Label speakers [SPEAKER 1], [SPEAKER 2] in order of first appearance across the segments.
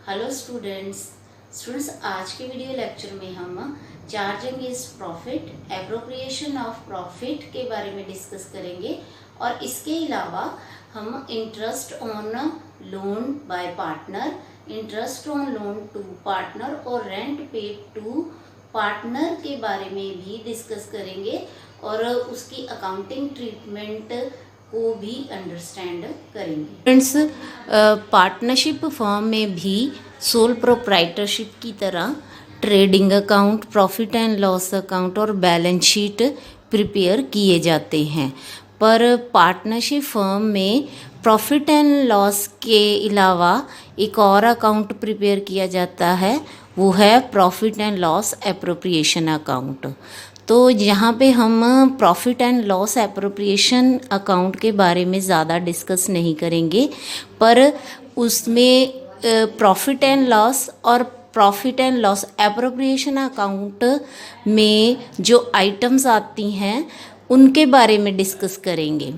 [SPEAKER 1] Hello students आज के video lecture में हम charge against profit, appropriation of profit के बारे में डिस्कस करेंगे और इसके अलावा हम interest on loan by partner, interest on loan to partner और रेंट पेड टू पार्टनर के बारे में भी डिस्कस करेंगे और उसकी अकाउंटिंग ट्रीटमेंट को भी अंडरस्टैंड करेंगे। फ्रेंड्स, पार्टनरशिप फर्म में भी सोल प्रोप्राइटरशिप की तरह trading account, profit and loss account और बैलेंस शीट प्रिपेयर किए जाते हैं, पर पार्टनरशिप फर्म में प्रॉफिट एंड लॉस के अलावा एक और अकाउंट प्रिपेयर किया जाता है, वो है profit and loss appropriation account. तो यहाँ पे हम profit and loss appropriation account के बारे में ज़्यादा डिस्कस नहीं करेंगे, पर उसमें प्रॉफिट एंड लॉस और profit and loss appropriation account में जो आइटम्स आती हैं उनके बारे में डिस्कस करेंगे।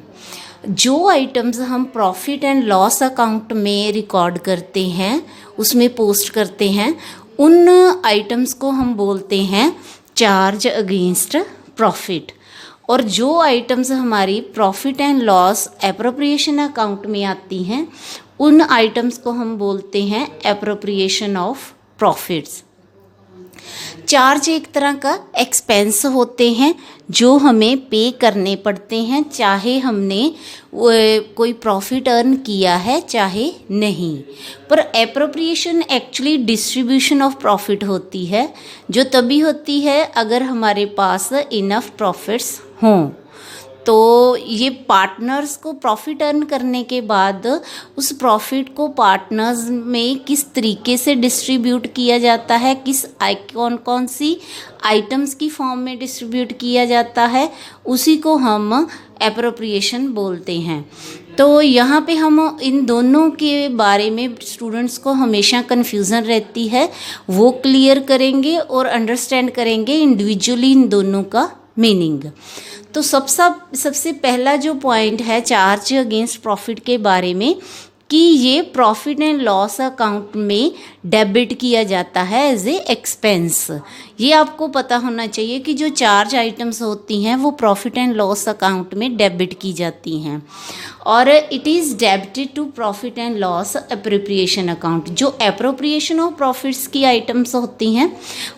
[SPEAKER 1] जो आइटम्स हम प्रॉफिट एंड लॉस अकाउंट में रिकॉर्ड करते हैं, उसमें पोस्ट करते हैं, उन आइटम्स को हम बोलते हैं चार्ज अगेंस्ट प्रॉफिट। और जो आइटम्स हमारी profit and loss appropriation account में आती हैं उन आइटम्स को हम बोलते हैं एप्रोप्रिएशन ऑफ प्रॉफिट्स। चार्ज एक तरह का एक्सपेंस होते हैं जो हमें पे करने पड़ते हैं, चाहे हमने कोई प्रॉफिट अर्न किया है चाहे नहीं। पर appropriation actually distribution of profit होती है, जो तभी होती है अगर हमारे पास इनफ प्रॉफिट्स हों। तो ये पार्टनर्स को प्रॉफिट अर्न करने के बाद उस प्रॉफिट को पार्टनर्स में किस तरीके से डिस्ट्रीब्यूट किया जाता है, कौन कौन सी आइटम्स की फॉर्म में डिस्ट्रीब्यूट किया जाता है, उसी को हम एप्रोप्रिएशन बोलते हैं। तो यहाँ पे हम इन दोनों के बारे में स्टूडेंट्स को हमेशा कन्फ्यूज़न रहती है, वो क्लियर करेंगे और अंडरस्टैंड करेंगे इंडिविजुअली इन दोनों का मीनिंग। तो सबसे पहला जो पॉइंट है चार्ज अगेंस्ट प्रॉफिट के बारे में, कि ये प्रॉफिट एंड लॉस अकाउंट में डेबिट किया जाता है एज ए एक्सपेंस। ये आपको पता होना चाहिए कि जो चार्ज आइटम्स होती हैं वो प्रॉफिट एंड लॉस अकाउंट में डेबिट की जाती हैं और it is debited to profit and loss appropriation account. जो एप्रोप्रिएशन ऑफ प्रॉफिट्स की आइटम्स होती हैं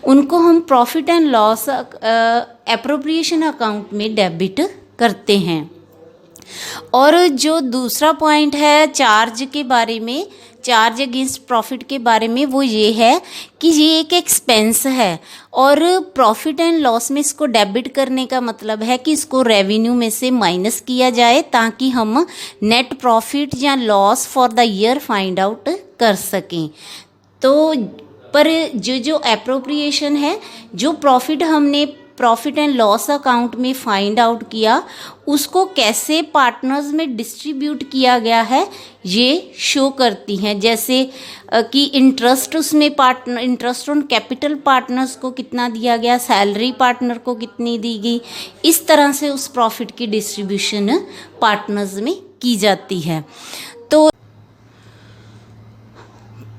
[SPEAKER 1] उनको हम profit and loss appropriation account में डेबिट करते हैं। और जो दूसरा पॉइंट है चार्ज के बारे में, चार्ज अगेंस्ट प्रॉफिट के बारे में, वो ये है कि ये एक एक्सपेंस है और प्रॉफिट एंड लॉस में इसको डेबिट करने का मतलब है कि इसको रेवेन्यू में से माइनस किया जाए ताकि हम नेट प्रॉफिट या loss for the year find out कर सकें। तो पर जो एप्रोप्रिएशन है, जो प्रॉफिट हमने प्रॉफिट एंड लॉस अकाउंट में फाइंड आउट किया, उसको कैसे पार्टनर्स में डिस्ट्रीब्यूट किया गया है ये शो करती हैं। जैसे कि इंटरेस्ट, उसमें इंटरेस्ट ऑन कैपिटल पार्टनर्स को कितना दिया गया, सैलरी पार्टनर को कितनी दी गई, इस तरह से उस प्रॉफिट की डिस्ट्रीब्यूशन पार्टनर्स में की जाती है।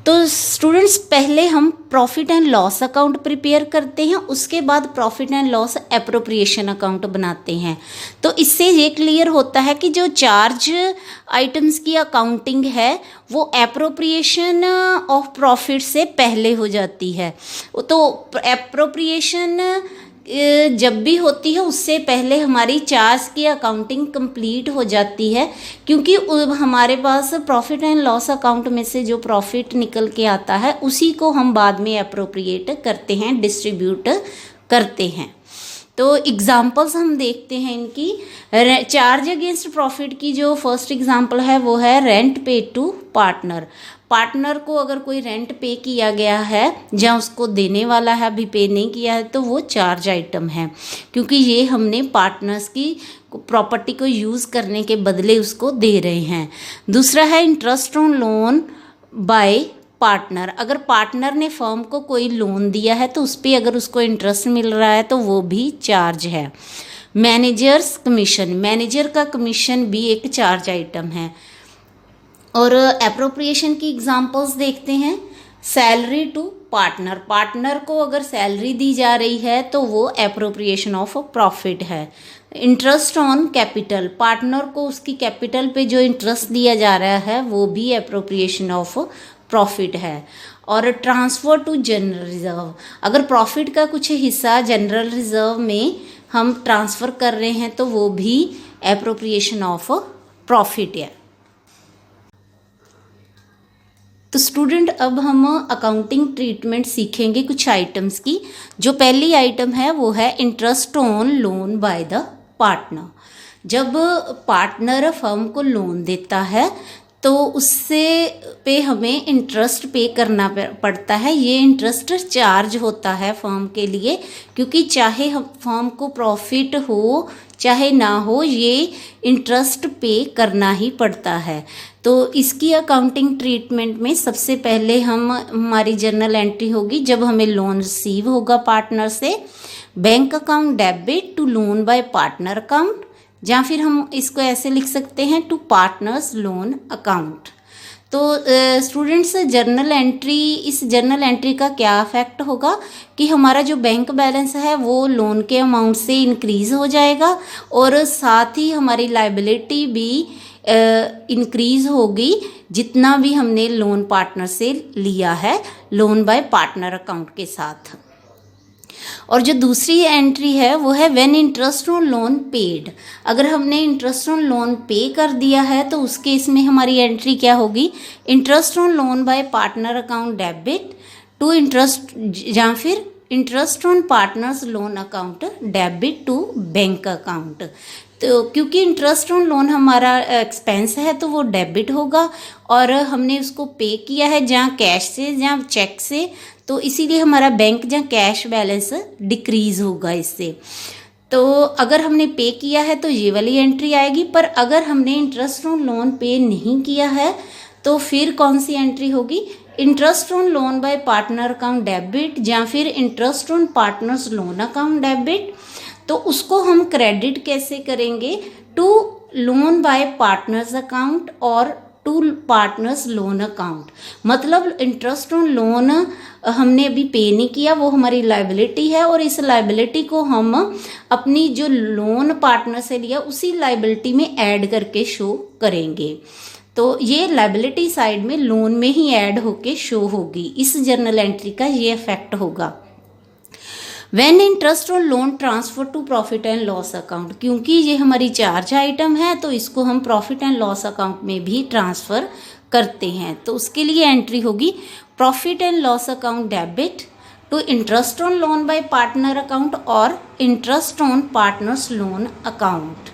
[SPEAKER 1] तो स्टूडेंट्स, पहले हम profit and loss account prepare करते हैं, उसके बाद profit and loss appropriation account बनाते हैं। तो इससे ये क्लियर होता है कि जो चार्ज आइटम्स की अकाउंटिंग है वो एप्रोप्रिएशन ऑफ प्रॉफिट से पहले हो जाती है। तो एप्रोप्रिएशन जब भी होती है उससे पहले हमारी चार्ज की अकाउंटिंग कंप्लीट हो जाती है, क्योंकि हमारे पास प्रॉफिट एंड लॉस अकाउंट में से जो प्रॉफिट निकल के आता है उसी को हम बाद में एप्रोप्रिएट करते हैं, डिस्ट्रीब्यूट करते हैं। तो एग्जांपल्स हम देखते हैं इनकी। चार्ज अगेंस्ट प्रॉफिट की जो फर्स्ट एग्जांपल है वो है rent paid to partner. Partner को अगर कोई रेंट पे किया गया है या उसको देने वाला है अभी पे नहीं किया है तो वो चार्ज आइटम है, क्योंकि ये हमने पार्टनर्स की प्रॉपर्टी को यूज़ करने के बदले उसको दे रहे हैं। दूसरा है interest on loan by partner. अगर पार्टनर ने फर्म को कोई लोन दिया है तो उस पर अगर उसको इंटरेस्ट मिल रहा है तो वो भी चार्ज है। मैनेजर्स कमीशन, मैनेजर का कमीशन भी एक चार्ज आइटम है। और एप्रोप्रिएशन की एग्जांपल्स देखते हैं। सैलरी टू पार्टनर, पार्टनर को अगर सैलरी दी जा रही है तो वो एप्रोप्रिएशन ऑफ प्रॉफिट है। इंटरेस्ट ऑन कैपिटल, पार्टनर को उसकी कैपिटल पे जो इंटरेस्ट दिया जा रहा है वो भी एप्रोप्रिएशन ऑफ प्रॉफिट है। और ट्रांसफ़र टू जनरल रिजर्व, अगर प्रॉफिट का कुछ हिस्सा जनरल रिजर्व में हम ट्रांसफ़र कर रहे हैं तो वो भी एप्रोप्रिएशन ऑफ प्रॉफिट है। तो स्टूडेंट अब हम अकाउंटिंग ट्रीटमेंट सीखेंगे कुछ आइटम्स की। जो पहली आइटम है वो है interest on loan by the partner. जब पार्टनर फर्म को लोन देता है तो उससे पे हमें इंटरेस्ट पे करना पड़ता है। ये इंटरेस्ट चार्ज होता है फर्म के लिए, क्योंकि चाहे हम फर्म को प्रॉफिट हो चाहे ना हो, ये इंटरेस्ट पे करना ही पड़ता है। तो इसकी अकाउंटिंग ट्रीटमेंट में सबसे पहले हमारी जर्नल एंट्री होगी जब हमें लोन रिसीव होगा पार्टनर से, bank account debit to loan by partner account, या फिर हम इसको ऐसे लिख सकते हैं टू पार्टनर्स लोन अकाउंट। तो स्टूडेंट्स जर्नल एंट्री, इस जर्नल एंट्री का क्या इफेक्ट होगा कि हमारा जो बैंक बैलेंस है वो लोन के अमाउंट से इंक्रीज़ हो जाएगा और साथ ही हमारी लायबिलिटी भी इंक्रीज़ होगी जितना भी हमने लोन पार्टनर से लिया है लोन बाय पार्टनर अकाउंट के साथ। और जो दूसरी एंट्री है वो है when interest on loan paid, अगर हमने इंटरेस्ट ऑन लोन पे कर दिया है तो उस केस में हमारी एंट्री क्या होगी, interest on loan by partner account debit to interest, या फिर interest on partners loan account debit to bank account. तो क्योंकि इंटरेस्ट ऑन लोन हमारा एक्सपेंस है तो वो डेबिट होगा और हमने उसको पे किया है जहाँ कैश से या चेक से, तो इसीलिए हमारा बैंक या कैश बैलेंस डिक्रीज़ होगा इससे। तो अगर हमने पे किया है तो ये वाली एंट्री आएगी, पर अगर हमने इंटरेस्ट ऑन लोन पे नहीं किया है तो फिर कौन सी एंट्री होगी, interest on loan by partner account debit या फिर interest on partners loan account debit. तो उसको हम क्रेडिट कैसे करेंगे, to loan by partner's account और टू पार्टनर्स लोन अकाउंट। मतलब इंटरेस्ट ऑन लोन हमने अभी पे नहीं किया, वो हमारी लायबिलिटी है और इस लायबिलिटी को हम अपनी जो लोन पार्टनर से लिया उसी लायबिलिटी में ऐड करके शो करेंगे। तो ये लायबिलिटी साइड में लोन में ही ऐड होके शो होगी। इस जर्नल एंट्री का ये इफेक्ट होगा। When interest on loan transfer to profit and loss account, क्योंकि ये हमारी चार्ज आइटम है तो इसको हम प्रॉफिट एंड लॉस अकाउंट में भी ट्रांसफ़र करते हैं। तो उसके लिए एंट्री होगी profit and loss account debit to interest on loan by partner account और interest on partners loan account.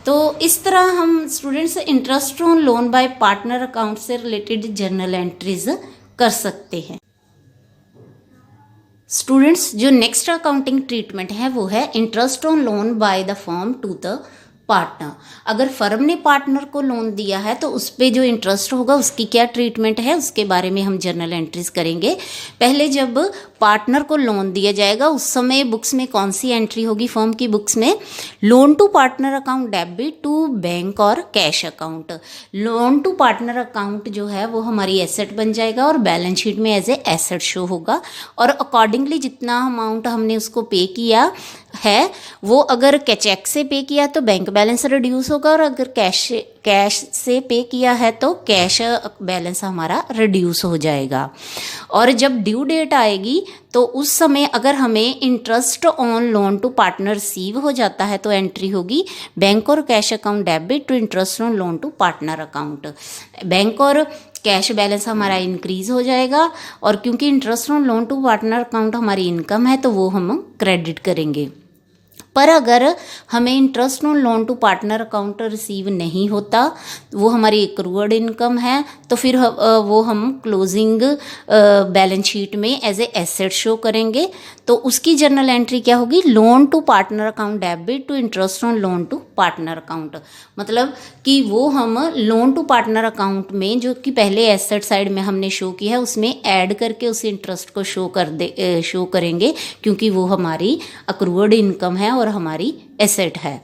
[SPEAKER 1] तो इस तरह हम students interest on loan by partner account से रिलेटेड जर्नल एंट्रीज कर सकते हैं। स्टूडेंट्स जो नेक्स्ट अकाउंटिंग ट्रीटमेंट है वो है interest on loan by the firm to the partner. अगर फर्म ने पार्टनर को लोन दिया है तो उस पर जो इंटरेस्ट होगा उसकी क्या ट्रीटमेंट है उसके बारे में हम जर्नल एंट्रीज करेंगे। पहले जब पार्टनर को लोन दिया जाएगा उस समय बुक्स में कौन सी एंट्री होगी, फर्म की बुक्स में loan to partner account debit to bank और cash account. Loan to partner account जो है वो हमारी एसेट बन जाएगा और बैलेंस शीट में एज ए एसेट शो होगा और अकॉर्डिंगली जितना अमाउंट हमने उसको पे किया है वो अगर चेक से पे किया तो बैंक बैलेंस रिड्यूस होगा और अगर कैश से पे किया है तो कैश बैलेंस हमारा रिड्यूस हो जाएगा। और जब ड्यू डेट आएगी तो उस समय अगर हमें interest on loan to partner receive हो जाता है तो एंट्री होगी बैंक और cash account debit to interest on loan to partner account. Bank और कैश बैलेंस हमारा इंक्रीज हो जाएगा और क्योंकि interest on loan to partner account हमारी इनकम है तो वो हम क्रेडिट करेंगे। पर अगर हमें interest on loan to partner account receive नहीं होता, वो हमारी एक्रूअर्ड इनकम है, तो फिर वो हम क्लोजिंग बैलेंस शीट में एज ए एसेट शो करेंगे। तो उसकी जर्नल एंट्री क्या होगी, loan to partner account debit to interest on loan to partner account. मतलब कि वो हम लोन टू पार्टनर अकाउंट में जो कि पहले एसेट साइड में हमने शो किया है उसमें ऐड करके उस इंटरेस्ट को शो करेंगे क्योंकि वो हमारी एक्रूअर्ड इनकम है और हमारी एसेट है।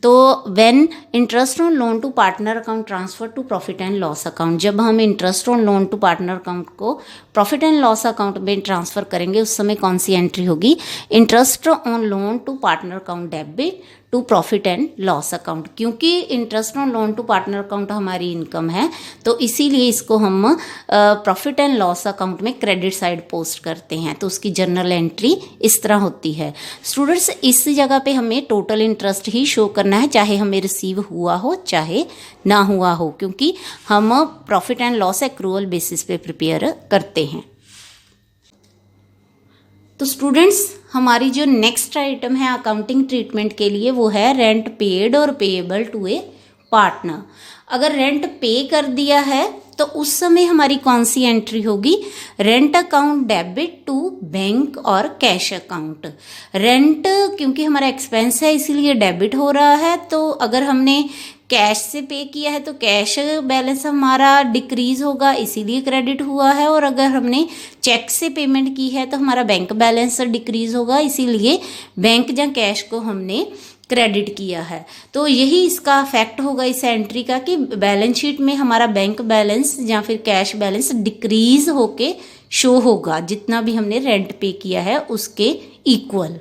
[SPEAKER 1] तो when interest on loan to partner account transfer to profit and loss account, जब हम interest on loan to partner account को प्रॉफिट एंड लॉस अकाउंट में ट्रांसफ़र करेंगे उस समय कौन सी एंट्री होगी? Interest on loan to partner account debit to profit and loss account, क्योंकि interest on loan to partner account हमारी इनकम है तो इसीलिए इसको हम प्रॉफिट एंड लॉस अकाउंट में क्रेडिट साइड पोस्ट करते हैं, तो उसकी जर्नल एंट्री इस तरह होती है। स्टूडेंट्स, इस जगह पे हमें टोटल इंटरेस्ट ही शो करना है, चाहे हमें रिसीव हुआ हो चाहे ना हुआ हो, क्योंकि हम profit and loss accrual basis पे प्रिपेयर करते हैं। तो स्टूडेंट्स, हमारी जो नेक्स्ट आइटम है अकाउंटिंग ट्रीटमेंट के लिए वो है रेंट पेड और पेएबल टू ए पार्टनर। अगर रेंट पे कर दिया है तो उस समय हमारी कौन सी एंट्री होगी? Rent account debit to bank और कैश अकाउंट। रेंट क्योंकि हमारा एक्सपेंस है इसीलिए डेबिट हो रहा है, तो अगर हमने कैश से पे किया है तो कैश बैलेंस हमारा डिक्रीज होगा इसीलिए क्रेडिट हुआ है, और अगर हमने चेक से पेमेंट की है तो हमारा बैंक बैलेंस डिक्रीज होगा इसीलिए बैंक या कैश को हमने क्रेडिट किया है। तो यही इसका इफेक्ट होगा इस एंट्री का कि बैलेंस शीट में हमारा बैंक बैलेंस या फिर कैश बैलेंस डिक्रीज होके शो होगा, जितना भी हमने रेंट पे किया है उसके इक्वल।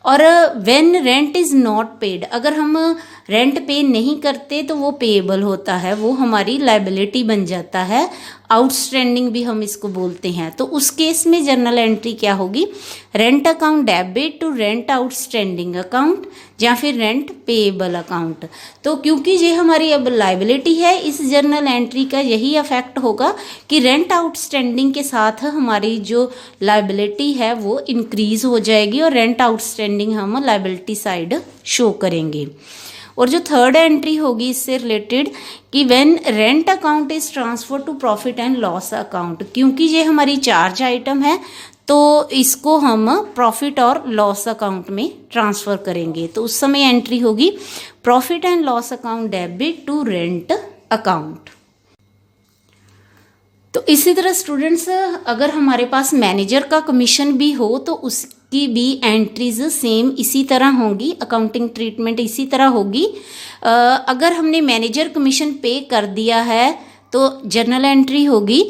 [SPEAKER 1] और when rent is not paid, अगर हम रेंट पे नहीं करते तो वो पेएबल होता है, वो हमारी लायबिलिटी बन जाता है, आउटस्टैंडिंग भी हम इसको बोलते हैं। तो उस केस में जर्नल एंट्री क्या होगी? Rent account debit to rent outstanding account या फिर रेंट पेएबल अकाउंट। तो क्योंकि ये हमारी अब लायबिलिटी है, इस जर्नल एंट्री का यही इफेक्ट होगा कि रेंट आउटस्टैंडिंग के साथ हमारी जो लायबिलिटी है वो इंक्रीज हो जाएगी और रेंट आउटस्टैंडिंग हम लायबिलिटी साइड शो करेंगे। और जो थर्ड एंट्री होगी इससे रिलेटेड कि when rent account is transfer to profit and loss account, क्योंकि ये हमारी चार्ज आइटम है तो इसको हम प्रॉफिट और लॉस अकाउंट में ट्रांसफ़र करेंगे, तो उस समय एंट्री होगी profit and loss account debit to rent account. तो इसी तरह स्टूडेंट्स, अगर हमारे पास मैनेजर का कमीशन भी हो तो उसकी भी एंट्रीज सेम इसी तरह होंगी, अकाउंटिंग ट्रीटमेंट इसी तरह होगी। अगर हमने मैनेजर कमीशन पे कर दिया है तो जर्नल एंट्री होगी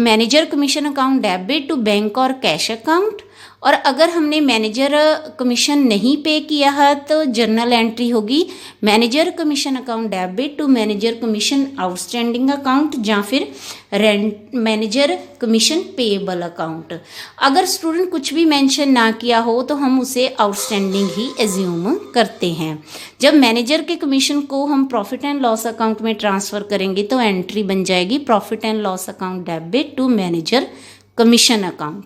[SPEAKER 1] manager commission account debit to bank और कैश अकाउंट, और अगर हमने मैनेजर कमीशन नहीं पे किया है तो जर्नल एंट्री होगी manager commission account debit to manager commission outstanding account या फिर rent manager commission payable account. अगर स्टूडेंट कुछ भी मेंशन ना किया हो तो हम उसे आउटस्टैंडिंग ही एज्यूम करते हैं। जब मैनेजर के कमीशन को हम प्रॉफिट एंड लॉस अकाउंट में ट्रांसफ़र करेंगे तो एंट्री बन जाएगी profit and loss account debit to manager commission account.